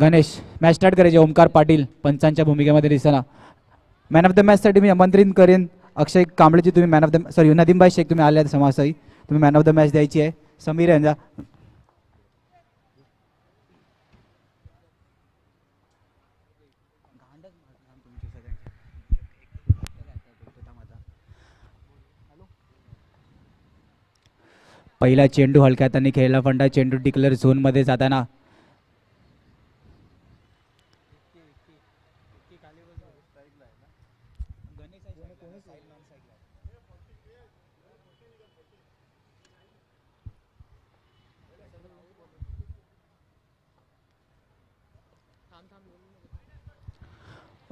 Ganesh match start करायचे. ओमकार पाटील पंचांच्या भूमिकेमध्ये दिसताना. मॅन ऑफ द मॅच साठी मी आमंत्रित करेन अक्षय कांबळेजी. तुम्ही मॅन ऑफ द सॉरी नदीमबाई शेख तुम्ही आले समाजही तुम्ही मॅन ऑफ द मॅच द्यायची आहे. समीर यांना पहिला चेंडू हलक्या हाताने खेळला फंडा. चेंडू डिक्लेअर झोन मध्ये जाताना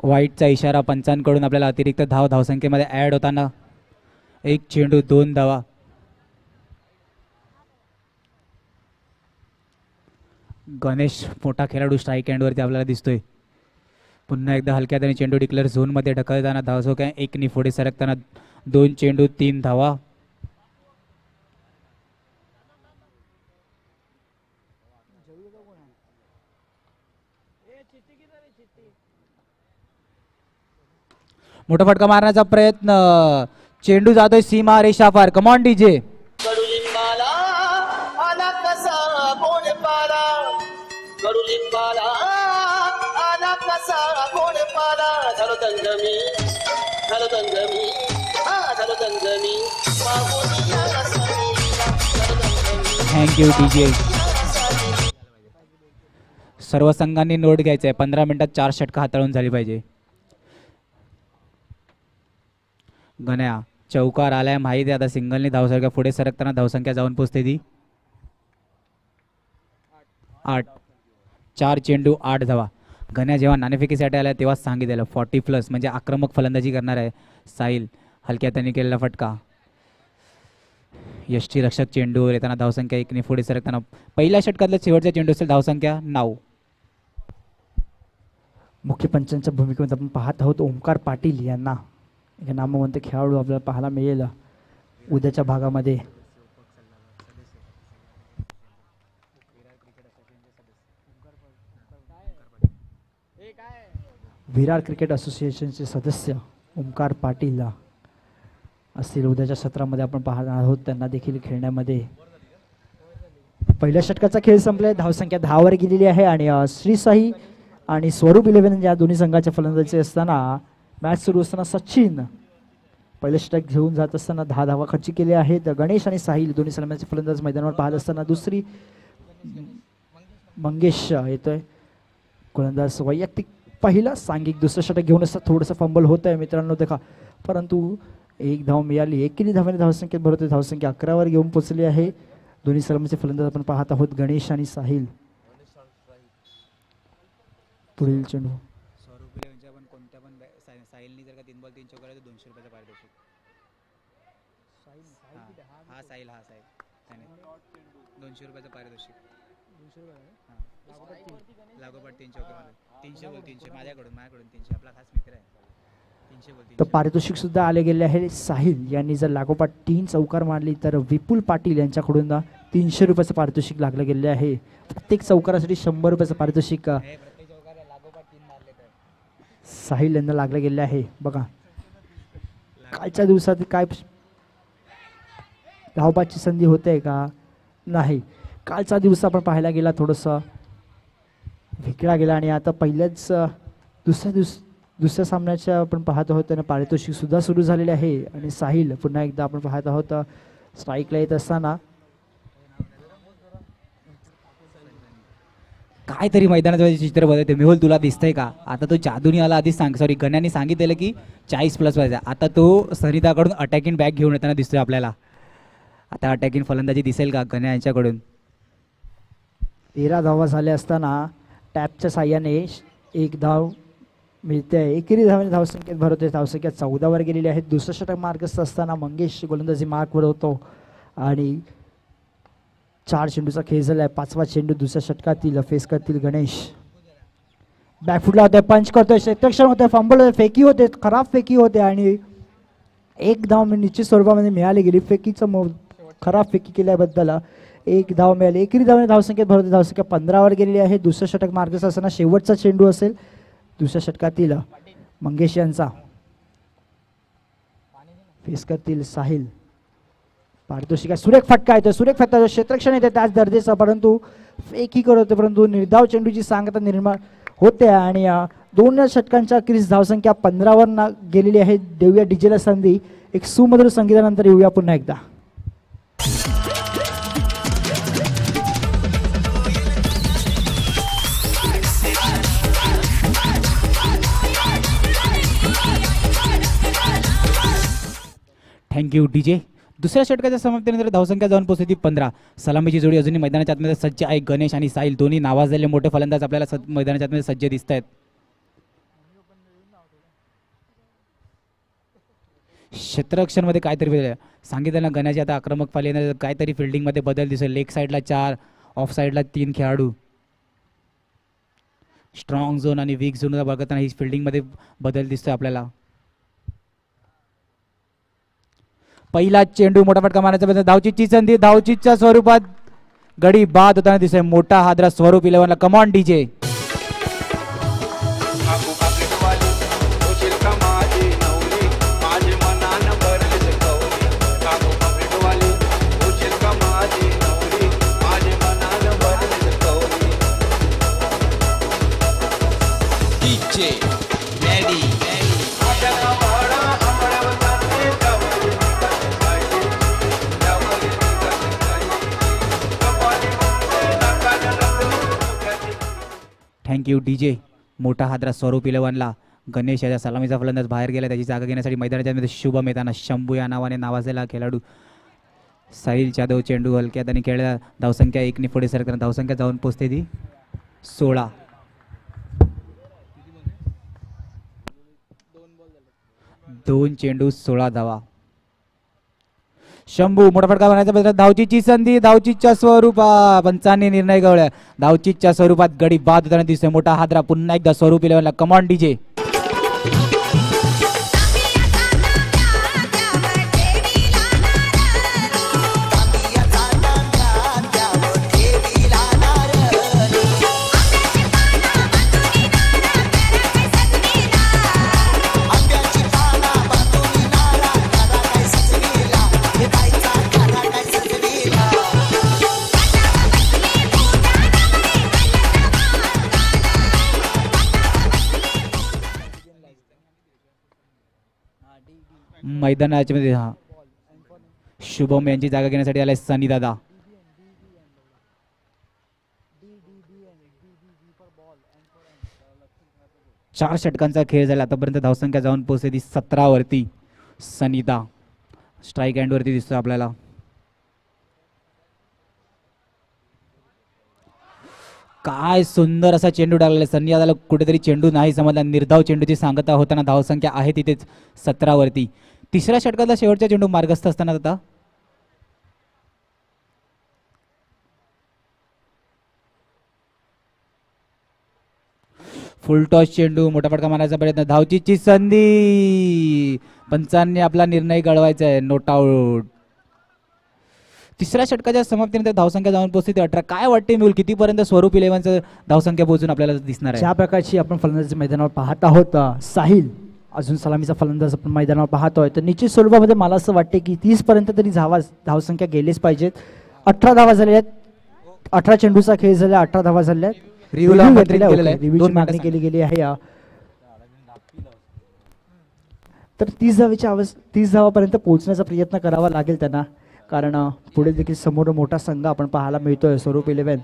वाईटचा इशारा पंचांकडून आपल्याला अतिरिक्त धावसंख्येमध्ये ऍड होताना. एक चेंडू 2 धावा. गणेश मोठा खेळाडू स्ट्राईक एंडवरती आपल्याला दिसतोय. पुन्हा एकदा हलक्या हाताने चेंडू डिक्लेअर झोन मध्ये ढकलताना धावसंख्या 1 नि पुढे सरकताना. 2 चेंडू 3 धावा. मोठा फटका मारण्याचा प्रयत्न. चेंडू जातोय सीमा रेषा पार. Come on DJ. Thank you DJ. सर्व संघांनी नोट घ्यायचं आहे. 15 मिनिटात 4 षटकं हाताळून झाली पाहिजे. गण्या चौकार आलाय माहिती. आता सिंगलनी धावसंख्या पुढे सरकताना धावसंख्या जाऊन पोचते ती 8. 4 चेंडू 8 धावा. गण्या जेव्हा नाणेफेकीसाठी आला तेव्हा सांगितलेलं 40+ म्हणजे आक्रमक फलंदाजी करणार आहे. साहिल हलक्या हाताने केलेला फटका. यष्टी रक्षक चेंडूवर येताना धावसंख्या 1 ने पुढे सरकताना. पहिल्या षटकातला शेवटचा चेंडू असेल धावसंख्या 9. मुख्य पंचांच्या भूमिकेमध्ये आपण पाहत आहोत ओमकार पाटील यांना. हे नामवंत खेळाडू आपल्याला पाहायला मिळेल उद्याच्या भागामध्ये. विरार क्रिकेट असोसिएशनचे सदस्य ओमकार पाटील असतील उद्याच्या सत्रामध्ये आपण पाहणार आहोत. त्यांना देखील खेळण्यामध्ये पहिल्या षटकाचा खेळ संपलाय. धावसंख्या 10 वर गेलेली आहे आणि श्रीसाई आणि स्वरूप 11 या दोन्ही संघाच्या फलंदाजी असताना मॅच सुरू असताना सचिन पहिले षटक घेऊन जात असताना 10 धावा खर्ची केले आहेत. गणेश आणि साहिल दोन्ही सलामीचे फलंदाज मैदानावर पाहत असताना दुसरी मंगेश येतोय गोलंदाज वैयक्तिक पहिला सांघिक दुसरं षटक घेऊन असता. थोडंसं फंबल होत आहे मित्रांनो देखा, परंतु 1 धाव मिळाली. 1 केली धावाने धावसंख्येत भरवते. धावसंख्या 11 वर घेऊन पोहोचली आहे. दोन्ही सलामीचे फलंदाज आपण पाहत आहोत गणेश आणि साहिल. पुढील चेंडू साहिलनी जर का 3 बॉल 3 चौकार तर 200 रुपयाचा पारितोषिक. हा साहिल 200 रुपयाचं पारितोषिक. लागोपाठ 3 चौकार 300 बोल 300 माझ्याकडून 300. आपला खास मित्र आहे. 300 बोल 300. तर पारितोषिक सुद्धा आले गेले आहे. साहिल यांनी जर लागोपाठ 3 चौकार मारली तर विपुल पाटील यांच्याकडून 300 रुपयाचं पारितोषिक लागलं गेले आहे. प्रत्येक चौकारासाठी 100 रुपयाचं पारितोषिक साहिल यांना लागलं गेले आहे. बघा कालच्या दिवसात काय धावबाची संधी होते का नाही. कालचा दिवस आपण पाहायला गेला थोडंसं विकला गेला आणि आता पहिल्याच दुसऱ्या सामन्याच्या आपण पाहत आहोत त्यांना पारितोषिक सुद्धा सुरू झालेले आहे. आणि साहिल पुन्हा एकदा आपण पाहत आहोत स्ट्राईकला येत असताना काहीतरी मैदानात चित्र बदलते. मेहुल तुला दिसतंय का? आता तो जादूनी आला आधीच सॉरी गण्याने सांगितलेलं की 40+ पाहिजे. आता तो सरिताकडून अटॅकिंग बॅक घेऊन येताना दिसतोय आपल्याला. आता अटॅकिंग फलंदाजी दिसेल का गण्या यांच्याकडून? 13 धावा झाल्या असताना टॅपच्या साह्याने 1 धाव मिळते. एकेरी धावाने धावसंख्येत भरवते. धावसंख्या 14 वर गेलेली आहे. दुसरं षटक मार्गस्थ असताना मंगेश गोलंदाजी मार्कवर होतो आणि 4 चेंडूचा खेळ झाला आहे. 5वा चेंडू दुसऱ्या षटकातील फेस करतील गणेश. बॅकफुटला होते. पंच करतोय. क्षेत्ररक्षण होते. फंबल होते. फेकी होते. खराब फेकी होते आणि 1 धाव निश्चित स्वरूपामध्ये मिळाली गेली. फेकीचं खराब फेकी केल्याबद्दल एक धाव मिळाली. एकरी धावने धावसंख्येत भर होते. धावसंख्या 15वर गेलेली आहे. दुसरं षटक मार्गस्थ असताना शेवटचा चेंडू असेल दुसऱ्या षटकातील मंगेश यांचा. फेस करतील साहिल. पारितोषिक सुरेख फटका येतो. सुरेख फटका क्षेत्ररक्षण येते त्याच दर्जेचा, परंतु एकही करत होते, परंतु निर्धाव चेंडूची सांगता निर्माण होते आणि दोन षटकांच्या अखेरीस धावसंख्या 15वर गेलेली आहे. देऊया डीजेला संधी. एक सुमधुर संगीतानंतर येऊया पुन्हा एकदा. Thank you DJ. दुसऱ्या षटकाच्या समाप्तीनंतर धावसंख्या जाऊन पोहोचली 15. सलामीची जोडी अजूनही मैदानाच्या आतमध्ये सज्ज आहे. गणेश आणि साहिल दोन्ही नावाजलेले मोठे फलंदाज आपल्याला मैदानाच्या आतमध्ये सज्ज दिसत आहेत. क्षेत्ररक्षणमध्ये काहीतरी बदल सांगितलं ना. गण्याची आता आक्रमक पाली काहीतरी फिल्डिंगमध्ये बदल दिसेल. लेग साईडला 4, ऑफ साईडला 3 खेळाडू. स्ट्रॉंग झोन आणि वीक झोन बघताना ही फिल्डिंगमध्ये बदल दिसतोय आपल्याला. पहिला चेंडू मोठा फटका मारण्याचा धावचीची संधी. धावचीच्या स्वरूपात गडी बाद होताना दिसतोय. मोठा हादरा स्वरूप 11ला. Come on DJ. Thank you DJ. मोठा हादरा स्वरूप 11ला. गणेश याच्या सलामीचा फलंदाज बाहेर गेला. त्याची जागा घेण्यासाठी मैदानाच्या मध्ये शुभम येताना शंभू या नावाने नावाजलेला खेळाडू साहिल जाधव चेंडू हलक्यात आणि खेळला. धावसंख्या 1 ने पुढे सरकताना धावसंख्या जाऊन पोहोचते ती 16. 2 चेंडू 16 धावा. शंभू मोठा फटका मारण्याचा धावचीची संधी. धावचीच्या स्वरूपात पंचांनी निर्णय गवळ्या. धावचीच्या स्वरूपात गडी बाद होताना दिसतोय. मोठा हादरा पुन्हा एकदा स्वरूप 11ला. Come on DJ. मैदानाच्या मध्ये शुभम यांची जागा घेण्यासाठी आलाय सनी दादा. चार षटकांचा खेळ झाला आतापर्यंत. धावसंख्या जाऊन पोहोचली 17 वरती. सनीदा स्ट्राईक हँड वरती दिसतोय आपल्याला. काय सुंदर असा चेंडू टाकलेला. सनी दादाला कुठेतरी चेंडू नाही समजला. निर्धाव चेंडूची सांगता होताना धावसंख्या आहे तिथेच 17 वरती. तिसऱ्या षटकातला शेवटचा चेंडू मार्गस्थ असताना आता फुल टॉस चेंडू. मोठा फटका मारायचा प्रयत्न. धावचीची संधी. पंचांनी आपला निर्णय गळवायचा आहे. Note out. तिसऱ्या षटकाच्या समाप्तीनंतर धावसंख्या जाऊन पोहोचते 18. काय वाटते मिळून कितीपर्यंत स्वरूप 11चं धावसंख्या पोहोचून आपल्याला दिसणार आहे? ज्या प्रकारची आपण फलंदाजी मैदानावर पाहत आहोत साहिल अजून सलामीचा फलंदाज आपण मैदानावर पाहतोय तर निश्चित स्वरूपामध्ये मला असं वाटते की 30 पर्यंत तरी धावसंख्या गेलीच पाहिजेत. 18 धावा झालेल्या आहेत. 18 चेंडूचा खेळ झाला. 18 धावा झालेल्या आहेत. रिव्ह्यूची मागणी केली गेली आहे. तर 30 धावापर्यंत पोहोचण्याचा प्रयत्न करावा लागेल त्यांना, कारण पुढे देखील समोर मोठा संघ आपण पाहायला मिळतोय. स्वरूप 11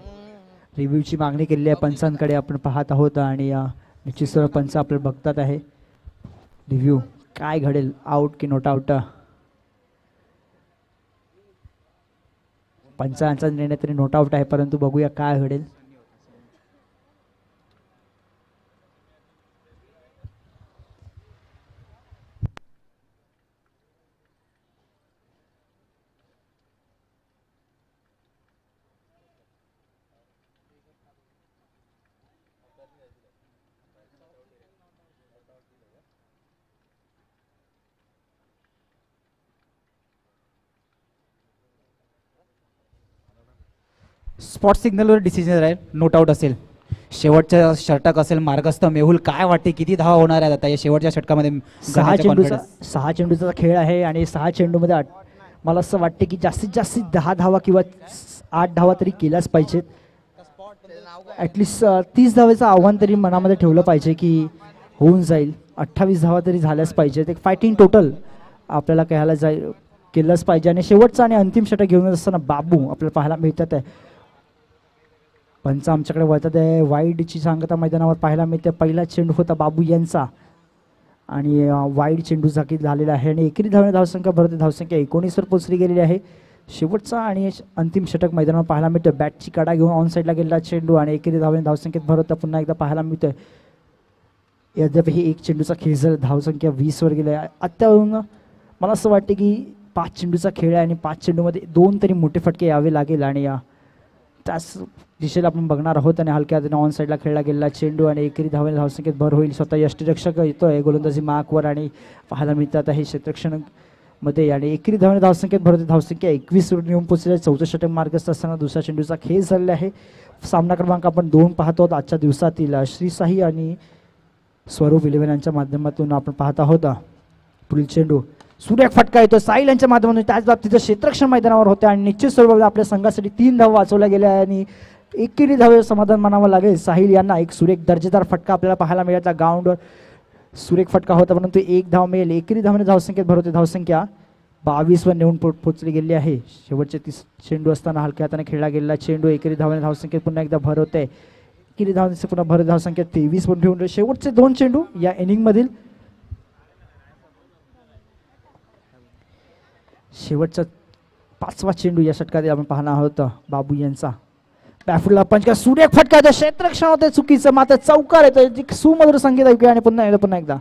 रिव्ह्यूची मागणी केलेली आहे पंचांकडे आपण पाहत आहोत आणि निश्चित स्वरूप पंच आपल्याला बघतात आहे. रिव्ह्यू काय घडेल, आउट की नॉट आउट. पंचांचा निर्णय तरी नॉट आउट आहे, परंतु बघूया काय घडेल. स्पॉट सिग्नलवर डिसिजन राहील, नोट आउट असेल. शेवटच्या षटक असेल मार्गस्थ मेहुल, काय वाटते किती धावा होणार आहेत आता या शेवटच्या षटकामध्ये? सहा चेंडूचा खेळ आहे आणि 6 चेंडूमध्ये मला असं वाटते की जास्तीत जास्त 10 धावा किंवा 8 धावा तरी केल्याच पाहिजेत. ॲटलिस्ट 30 धावेचं आव्हान तरी मनामध्ये ठेवलं पाहिजे की होऊन जाईल. 28 धावा तरी झाल्याच पाहिजेत. एक फायटिंग टोटल आपल्याला केलंच पाहिजे. आणि शेवटचा आणि अंतिम षटक घेऊन असताना बाबू आपल्याला पाहायला मिळतात आहे. पंच आमच्याकडे वळतात आहे. वाईडची सांगता मैदानावर पाहायला मिळते. पहिला चेंडू होता बाबू यांचा आणि वाईड चेंडू जागी झालेला आहे आणि एकेरी धावणे धावसंख्या भरते धावसंख्या 19वर पोचली गेलेली आहे. शेवटचा आणि अंतिम षटक मैदानावर पाहायला मिळतं. बॅटची कडा घेऊन ऑन साईडला गेलेला चेंडू आणि एकेरी धावणे धावसंख्येत भर होता पुन्हा एकदा पाहायला मिळतोय. यद्यपि एक चेंडूचा खेळ झाला, धावसंख्या 20वर गेली आहे. आत्तावरून मला असं वाटते की 5 चेंडूचा खेळ आहे आणि 5 चेंडूमध्ये 2 तरी मोठे फटके यावे लागेल आणि त्याच दिशेला आपण बघणार आहोत. आणि हलक्या हाताने ऑन साईडला खेळला गेलेला चेंडू आणि एकेरी धावणे धावसंख्येत भर होईल. स्वतः यष्टीरक्षक येतोय गोलंदाजी मार्कवर आणि पाहायला मिळतात आहे क्षेत्ररक्षण मध्ये आणि एकेरी धावणे धावसंख्येत भर होते धावसंख्या 21वर येऊन पोहोचले. 4थं षटक मार्गस्थ असताना दुसऱ्या चेंडूचा खेळ झालेला आहे. सामना क्रमांक आपण 2 पाहतो आजच्या दिवसातील. श्रीसाई आणि स्वरूप 11 यांच्या माध्यमातून आपण पाहत आहोत. पुढील चेंडू सुरेख फटका येतो साहिल यांच्या माध्यमातून. त्याच बाबतीत क्षेत्ररक्षण मैदानावर होते आणि निश्चित स्वरूपात आपल्या संघासाठी 3 धावा वाचवल्या गेल्या आणि एकेरी धावे समाधान मानावं लागेल. साहिल यांना एक सुरेख दर्जेदार फटका आपल्याला पाहायला मिळाला. ग्राउंडवर सुरेख फटका होता परंतु 1 धाव मिळेल. एकेरी धावणे धावसंख्येत भर होते धावसंख्या 22वर नेऊन पोहोचली गेली आहे. शेवटचे 30 चेंडू असताना हलक्या हाताने खेळला गेलेला चेंडू एकेरी धावणे धावसंख्येत पुन्हा एकदा भर होते. एकेरी धावणे पुन्हा भर धावसंख्येत 23वर ठेवून शेवटचे 2 चेंडू या इनिंगमधील. शेवटचा 5वा चेंडू या षटकात आपण पाहणार आहोत. बाबू यांचा बॅफुडला पंच का सुरेख फटका येतो. क्षेत्ररक्षण होते चुकीचं मात्र चौकार येतो. सुमधुर संगीत ऐकूया आणि पुन्हा एकदा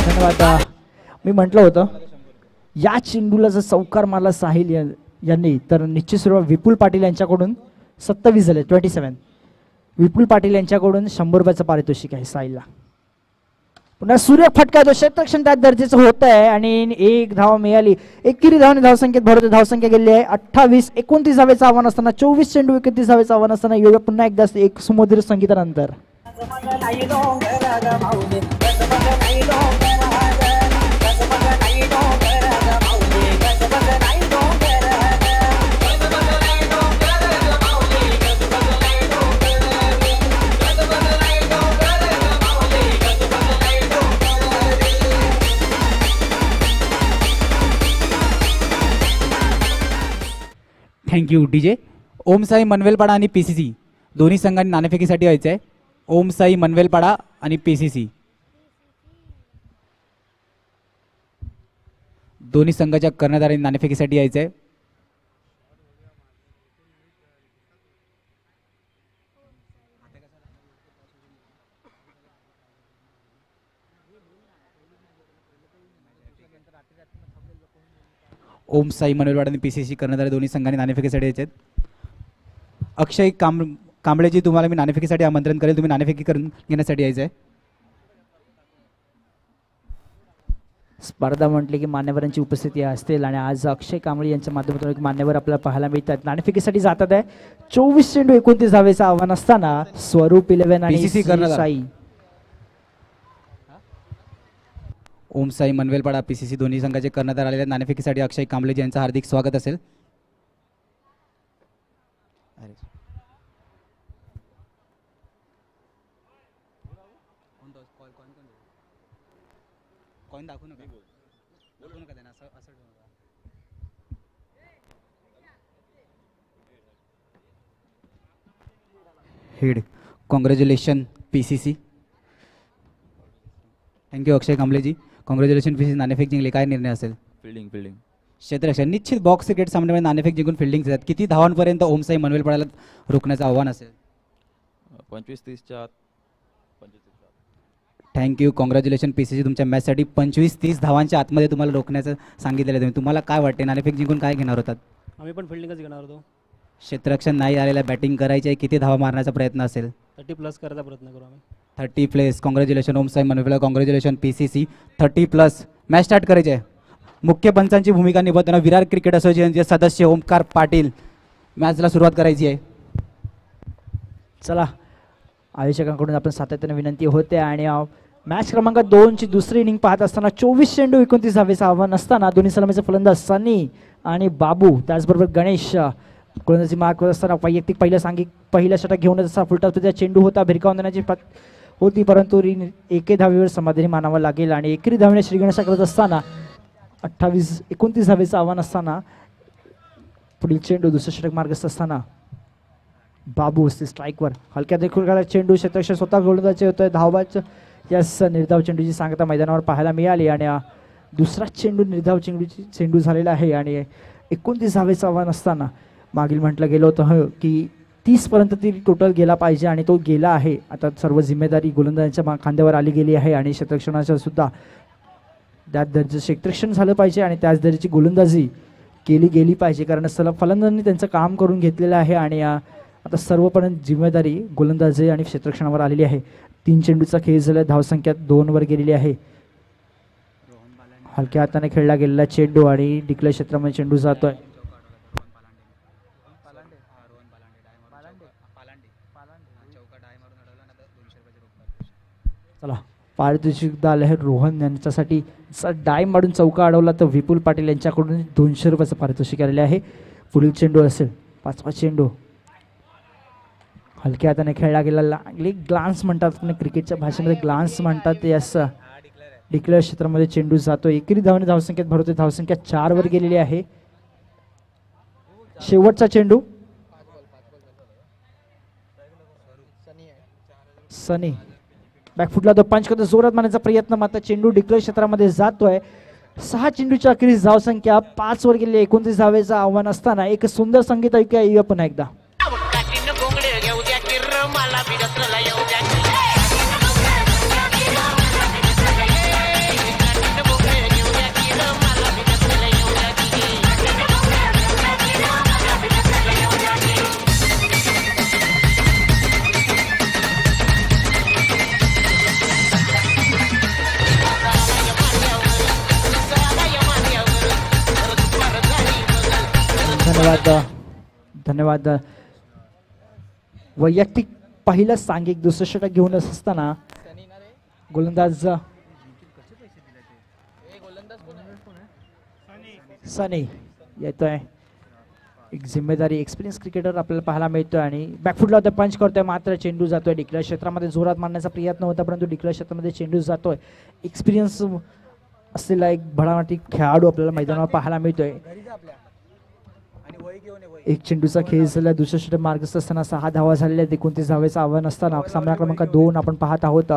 धन्यवाद. मी म्हटलं होतं या चेंडूला जर चौकार मारला साहिल यांनी तर निश्चित स्वरूपात विपुल पाटील यांच्याकडून 27 झाले 27. विपुल पाटील यांच्याकडून 100 रुपयाचं पारितोषिक आहे साहिलला. पुन्हा सूर्य फटका तो क्षेत्ररक्षण त्यात दर्जेचं होत आहे आणि 1 धाव मिळाली. एकेरी धावणे धावसंख्येत भर होते धावसंख्या गेली आहे 28. 29 धावेचं आव्हान असताना 24 चेंडू 31 धावेचं आव्हान असताना येऊया पुन्हा एकदा एक सुमधुर संगीतानंतर. Thank you DJ. ओम साई मनवेलपाडा आणि PCC दोन्ही संघांनी नाणेफेकीसाठी यायचं आहे. ओम साई मनवेलपाडा आणि PCC दोन्ही संघाच्या कर्णधारांनी नाणेफेकीसाठी यायचं आहे. ओम साई मनवेलवाडा आणि PCC कर्णधार दोन्ही संघांनी नाणेफेकीसाठी यायचे आहेत. अक्षय कांबळेजी तुम्हाला मी नाणेफेकीसाठी आमंत्रण करेल. तुम्ही नाणेफेकी करून घेण्यासाठी यायचं आहे. स्पर्धा म्हटली की मान्यवरांची उपस्थिती असतील आणि आज अक्षय कांबळे यांच्या माध्यमातून एक मान्यवर आपल्याला पाहायला मिळतात. नाणेफेकीसाठी जातात आहे. 24 चेंडू 29 धावेचं आव्हान असताना स्वरूप 11 आणि PCC कर्णधार साई. ओम साई मनवेलपाडा PCC दोन्ही संघाचे कर्णधार आलेले आहेत. नाणेफेकीसाठी अक्षय कांबळेजी यांचं हार्दिक स्वागत असेल. हेड congratulation PCC. Thank you Akshay Kamble ji. Congratulation PCC. नाणेफेक जिंकले. काय निर्णय असेल? फिल्डिंग क्षेत्ररक्षण निश्चित बॉक्स क्रिकेट सामन्यामध्ये नाणेफेक जिंकून फिल्डिंग देतात. किती धावांपर्यंत ओम साई मनवेलपाड्याला रोखण्याचं आव्हान असेल? 25-30च्या आत. Thank you congratulation PCC. तुमच्या मॅचसाठी 25-30 धावांच्या आतमध्ये तुम्हाला रोखण्याचं सांगितलेलं आहे. तुम्हाला काय वाटते नाणेफेक जिंकून काय घेणार होतात? आम्ही पण फिल्डिंगच घेणार होतो. क्षेत्ररक्षण नाही आलेला, बॅटिंग करायची आहे. किती धावा मारण्याचा प्रयत्न असेल? 30+ करायचा प्रयत्न करू आम्ही. 30+ congratulation Om Sai Manvela, congratulation PCC 30+. Match start करायची आहे. मुख्य पंचांची भूमिका निभावताना विरार क्रिकेट असोसिएशनचे सदस्य ओमकार पाटील मॅचला सुरुवात करायची आहे. चला आयोजकांकडून आपण सातत्याने विनंती होते आणि मॅच क्रमांक 2 ची दुसरी इनिंग पाहत असताना 24 चेंडू 29 धावेचं आव्हान असताना दोन्ही सलामीचे फलंदाज सनी आणि बाबू त्याचबरोबर गणेश गोलंदाजी मार्क करत असताना वैयक्तिक पहिल्या षटक घेऊन असा फुलटॉपचा चेंडू होता, भिरकावून देण्याची होती, परंतु एके धावेवर समाधानी मानावं लागेल आणि एकेरी धावेने श्रीगणेशा करत असताना 29 धावेचं आव्हान असताना पुढील चेंडू दुसरं षटक मार्गस्थ असताना बाबू असते स्ट्राईकवर, हलक्या देखील चेंडू क्षेत्ररक्षण स्वतः गोलंदाजी होतोय, धावबाच यास निर्धाव चेंडूची सांगता मैदानावर पाहायला मिळाली आणि दुसरा चेंडू निर्धाव चेंडू झालेला आहे आणि 29 धावेचं आव्हान असताना मागील म्हटलं गेलं होतं की 30 पर्यंत ती टोटल गेला पाहिजे आणि तो गेला आहे. आता सर्व जिम्मेदारी गोलंदाजांच्या खांद्यावर आली गेली आहे आणि क्षेत्ररक्षणाच्या सुद्धा त्याच दर्जाचं क्षेत्ररक्षण झालं पाहिजे आणि त्याच दर्जाची गोलंदाजी केली गेली पाहिजे, कारण सलग फलंदाजांनी त्यांचं काम करून घेतलेलं आहे आणि आता सर्वपर्यंत जिम्मेदारी गोलंदाजी आणि क्षेत्ररक्षणावर आलेली आहे. 3 चेंडूचा खेळ झाला, धावसंख्या 2 वर गेलेली आहे. हलक्या हाताने खेळला गेलेला चेंडू आणि डिक्लेअर क्षेत्रामध्ये चेंडू जातोय. चला पारितोषिक आहे रोहन यांच्यासाठी डाय मारून चौका अडवला तर विपुल पाटील यांच्याकडून 200 रुपयाचं पारितोषिक आलेले आहे. पुढील चेंडू असेल 5वा चेंडू, हलक्या हाताने खेळला गेला, ग्लान्स म्हणतात आपण क्रिकेटच्या भाषेमध्ये ग्लान्स म्हणतात, यास डिक्लेअर क्षेत्रामध्ये चेंडू जातो. एकेरी धावने धावसंख्येत भरवते, धावसंख्या 4 वर गेलेली आहे. शेवटचा चेंडू सनी बॅकफुटला तो पंच करतो, जोरात मारण्याचा प्रयत्न, मात्र चेंडू डिक्लेअर क्षेत्रामध्ये जातोय. 6 चेंडूच्या अखेरीस धावसंख्या 5 वर गेलेली, 29 धावेचं आव्हान असताना एक सुंदर संगीत ऐकूया पुन्हा एकदा. धन्यवाद धन्यवाद. वैयक्तिक पहिलं सांघिक दुसरं षटक घेऊन असताना गोलंदाज सनी येतोय. एक जिम्मेदारी एक्सपिरियन्स क्रिकेटर आपल्याला पाहायला मिळतोय आणि बॅकफुटला होता, पंच करतोय, मात्र चेंडू जातोय. डिक्लेअर क्षेत्रामध्ये जोरात मारण्याचा प्रयत्न होता, परंतु डिक्लेअर क्षेत्रामध्ये चेंडू जातोय. एक्सपिरियन्स असलेला एक भडामाटी खेळाडू आपल्याला मैदानावर पाहायला मिळतोय. एक चेंडूचा खेळ झाला, दुसऱ्या षटक मार्गस्थ असताना 6 धावा झालेल्या, 29 धावेचं आव्हान असताना सामना क्रमांक 2 आपण पाहत आहोत.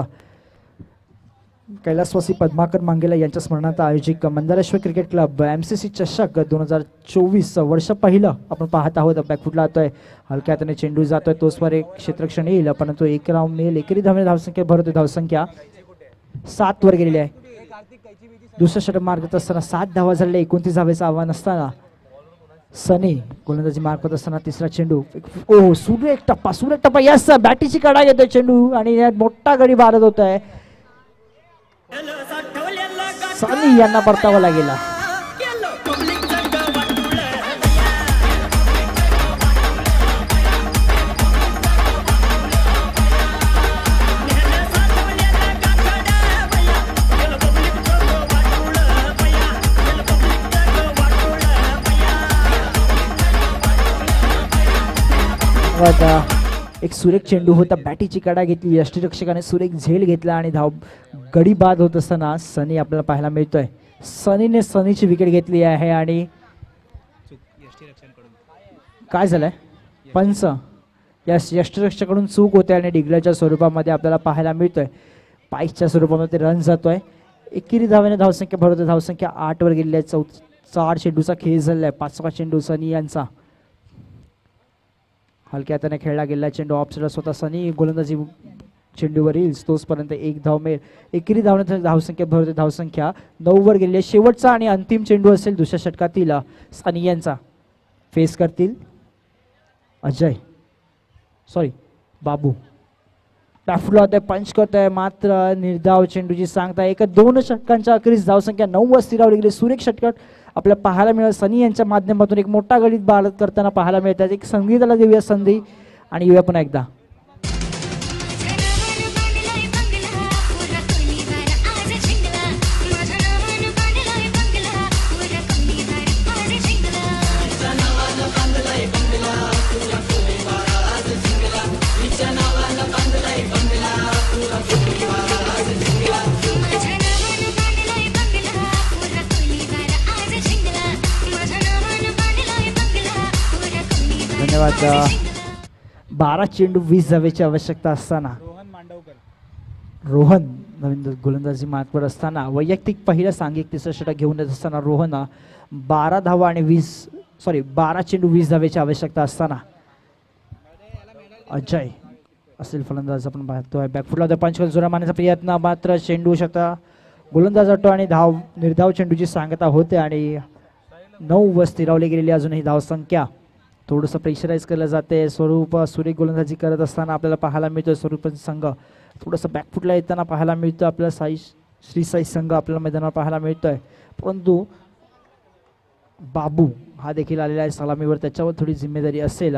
कैलासवासी पद्माकर मांगेला यांच्या स्मरणार्थ आयोजित मंदारेश्वर क्रिकेट क्लब MCC चषक 2024 वर्ष पहिलं आपण पाहत आहोत. बॅकफुटला जातोय, हलक्या हाताने चेंडू जातोय, तोच वर एक क्षेत्ररक्षण येईल, परंतु एक राऊंड मिळेल. एकेरी धावने धावसंख्या भरवते, धावसंख्या 7 वर गेलेली आहे. दुसऱ्या षटक मार्गात असताना 7 धावा झालेल्या, 29 धावेचं आव्हान असताना सनी गोलंदाजी मार्क करत असताना तिसरा चेंडू, ओ सुरेख टप्पा यस बॅटीची कडा घेतोय चेंडू आणि मोठा गडी भारत होत आहे. सनी यांना परतावा लागेला. एक सुरेख चेंडू होता, बॅटीची कडा घेतली, यष्टीरक्षकाने सुरेख झेल घेतला आणि गडी बाद होत असताना सनी आपल्याला पाहायला मिळतोय. सनीने सनीची विकेट घेतली आहे आणि काय झालंय, पंच या यष्टीरक्षकाकडून चूक होते आणि डिग्लरच्या स्वरूपामध्ये आपल्याला पाहायला मिळतोय. पाईसच्या स्वरूपामध्ये रन जातोय. एकेरी धावेने धावसंख्या भरवते, धावसंख्या 8 वर गेलेली आहे. 4 चेंडूचा खेळ झालाय, 5वा चेंडू सनी यांचा. हलक्या हाताने खेळला गेलेला चेंडू ऑफसाइड स्वतः सनी गोलंदाजी चेंडूवर येईल, तोचपर्यंत 1 धाव मिळेल. एकेरी धावने धावसंख्या भरवते, धावसंख्या 9 वर गेलेली आहे. शेवटचा आणि अंतिम चेंडू असेल दुसऱ्या षटकातील सनी यांचा. फेस करतील बाबू. बॅटफुटला होते, पंच करतोय, मात्र निर्धाव चेंडूची सांगता. एक 2 षटकांच्या अखेरीस धावसंख्या 9 वर स्थिरावली गेली. सुरेख षटक आपल्याला पाहायला मिळेल. सनी यांच्या माध्यमातून एक मोठा गणित बाद करताना पाहायला मिळतात. एक संगीताला देऊया संधी आणि येऊया पुन्हा एकदा. धन्यवाद. 12 चेंडू 20 धावेची आवश्यकता असताना रोहन नवीन गोलंदाजी मार्कवर असताना वैयक्तिक पहिलं सांघिक तिसरं षटक घेऊन येत असताना रोहन 12 धावा आणि 12 चेंडू 20 धावेची आवश्यकता असताना अजय असेल फलंदाज आपण पाहतोय. बॅकफुटला होता, पंच जोरा मारण्याचा प्रयत्न, मात्र चेंडू शकता गोलंदाज अटो आणि निर्धाव चेंडूची सांगता होते आणि 9 वर स्थिरावली गेलेली अजूनही धावसंख्या. थोडंसं प्रेशराईज केलं जाते. स्वरूप सुरेख गोलंदाजी करत असताना आपल्याला पाहायला मिळतोय. स्वरूप संघ थोडंसं बॅकफुटला येताना पाहायला मिळतं. आपल्याला श्री साई संघ आपल्याला मैदानावर पाहायला मिळतोय. परंतु बाबू हा देखील आलेला आहे सलामीवर, त्याच्यावर थोडी जिम्मेदारी असेल.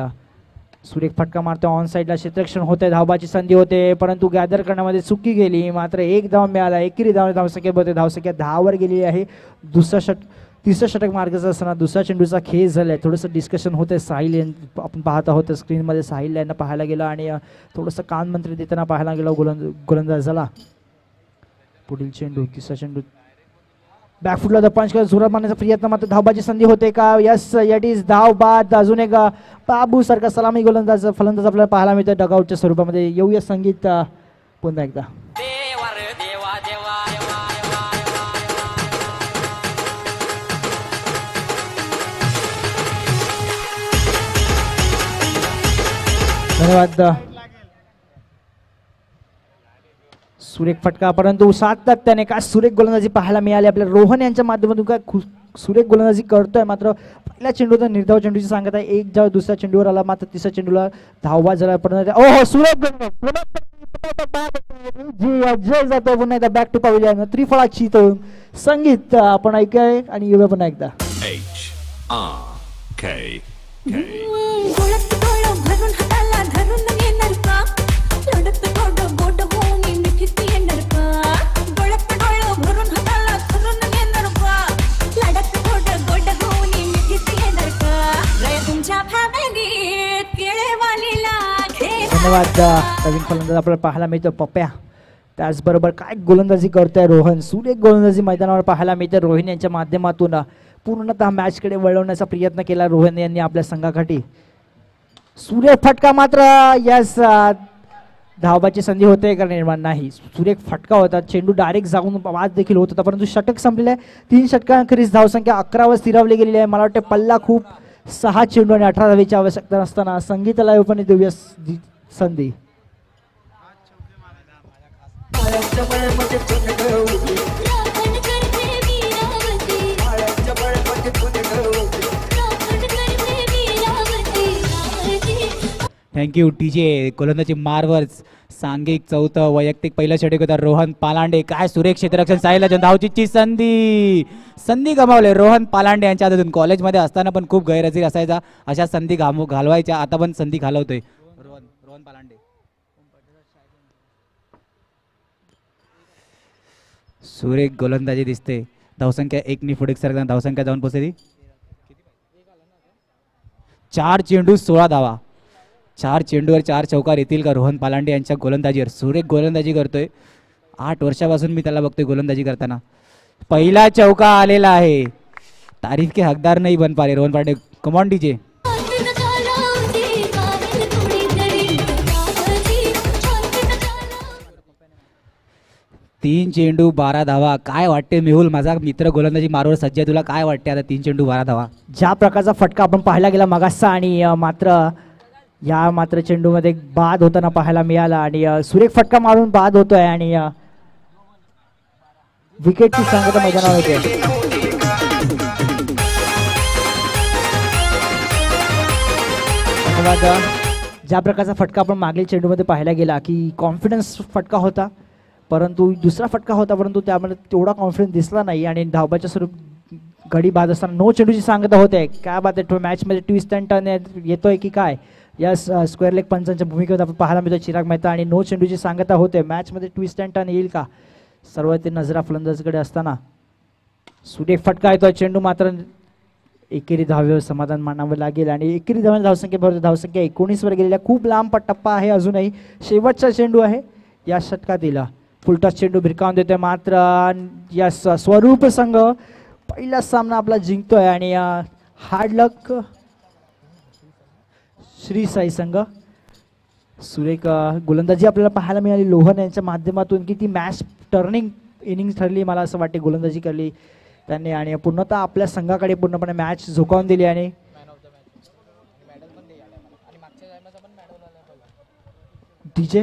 सुरेख फटका मारतो, ऑन साईडला क्षेत्ररक्षण होते, धावबाची संधी होते, परंतु गॅदर करण्यामध्ये चुकी गेली. मात्र 1 धाव मिळाला. एकेरी धावसंख्या होते, धावसंख्या 10 वर गेलेली आहे. तिसरं षटक मार्गाचा असताना दुसऱ्या चेंडूचा खेळ झालाय. थोडंसं डिस्कशन होतंय. साहिल आपण पाहत आहोत स्क्रीनमध्ये, साहिल यांना पाहायला गेलं आणि थोडंसं कानमंत्री देताना पाहायला गेलं गोलंदाजाला. पुढील चेंडू, तिसरा चेंडू बॅकफुटला पंच जोरात मारण्याचा प्रयत्न, मात्र धावबाची संधी होते का? यस, इट इज धाव बाद. अजून एक बाबू सारखा सलामी फलंदाज आपल्याला पाहायला मिळतं डगआउटच्या स्वरूपामध्ये. येऊया संगीत पुन्हा एकदा. धन्यवाद. सुरेख फटका, परंतु सातत्याने काय सुरेख गोलंदाजी पाहायला मिळाली आपल्याला. रोहन यांच्या माध्यमातून काय सुरेख गोलंदाजी करतोय. मात्र पहिल्या चेंडूचा निर्धाव चेंडूची सांगत आहे. 1 धाव दुसऱ्या चेंडूवर आला, मात्र तिसऱ्या चेंडूला धावबा झाला. ओहो, सुरेख जय जातो पुन्हा एकदा बॅक टू पवेलियन. त्रिफळाची तो संगीत आपण ऐकाय आणि येऊया पुन्हा एकदा. धन्यवाद. नवीन फलंदाज आपल्याला पाहायला मिळतो पप्प्या. त्याचबरोबर काय गोलंदाजी करतोय रोहन. सुरेख गोलंदाजी मैदानावर पाहायला मिळते. रोहन यांच्या माध्यमातून पूर्णतः मॅचकडे वळवण्याचा प्रयत्न केला रोहन यांनी आपल्या संघासाठी. सुरेख फटका, मात्र यस धावबाची संधी होते का निर्माण नाही. सुरेख फटका होता, चेंडू डायरेक्ट जाऊन वाद देखील होत होता, परंतु षटक संपलेले. 3 षटकांखेरीज धावसंख्या 11 वर स्थिरावली गेलेली आहे. मला वाटते पल्ला खूप 6 चेंडू आणि 18 धावेची आवश्यकता नसताना संगीताला पण देऊया संधी. Thank you TJ. गोलंदाजी मारवर सांघिक चौथं वैयक्तिक पहिलं षटक होता रोहन पालांडे. काय सुरेख क्षेत्ररक्षण, साहिल धावचीची संधी गमावले रोहन पालांडे यांच्या हातून. कॉलेजमध्ये असताना पण खूप गैरहजेरी असायचा, अशा संधी घालवायच्या. आता पण संधी घालवतोय रोहन पालांडे. सुरेख गोलंदाजी दिसते. धावसंख्या 1 नि पुढे सरकताना धावसंख्या जाऊन पोहोचली 4 चेंडू 16 धावा. 4 चेंडूवर 4 चौकार येतील का रोहन पालांडे यांच्या गोलंदाजीवर. सुरेख गोलंदाजी करतोय. 8 वर्षापासून मी त्याला बघतोय गोलंदाजी करताना. पहिला चौका आलेला आहे. तारीफ के हकदार नाही बन पा रहे रोहन पालांडे. Come on DJ. 3 चेंडू 12 धावा. काय वाटते मेहुल, माझा मित्र गोलंदाजी मारवर सज्ज आहे, तुला काय वाटते आता 3 चेंडू 12 धावा? ज्या प्रकारचा फटका आपण पाहायला गेला मगाचा आणि मात्र चेंडूमध्ये बाद होताना पाहायला मिळाला आणि सुरेख फटका मारून बाद होतोय आणि विकेटची सांगता मैदानावर होते. ज्या प्रकारचा फटका आपण मागील चेंडूमध्ये पाहायला गेला की कॉन्फिडन्स फटका होता, परंतु दुसरा फटका होता परंतु त्यामध्ये तेवढा कॉन्फिडन्स दिसला नाही आणि धावबाच्या स्वरूप गडी बाद असताना नो चेंडूची सांगता होते. काय बात आहे, मॅचमध्ये ट्विस्ट अँड टर्न येतोय की काय या स्क्वेअर लेग पंचांच्या भूमिकेमध्ये आपण पाहायला मिळतो चिराग मेहता आणि नो चेंडूची सांगता होते. मॅचमध्ये ट्विस्ट अँड टर्न येईल का, सर्व ते नजरा फलंदाजकडे असताना सुरेख फटका येतोय. चेंडू मात्र एकेरी धावेवर समाधान मानावं लागेल आणि एकेरी धावसंख्येबरोबर धावसंख्या 19 वर गेलेल्या खूप लांब टप्पा आहे. अजूनही शेवटचा चेंडू आहे या षटकातील. फुलटॉस चेंडू भिरकावून देतोय मात्र या स्वरूप संघ पहिला सामना आपला जिंकतोय आणि हार्ड लक श्री साई संघ. सुरेख गोलंदाजी आपल्याला पाहायला मिळाली लोहन यांच्या माध्यमातून की ती मॅच टर्निंग इनिंग्स ठरली. मला असं वाटते गोलंदाजी करली त्यांनी आणि पूर्णतः आपल्या संघाकडे पूर्णपणे मॅच झुकावून दिली. आणि डीजे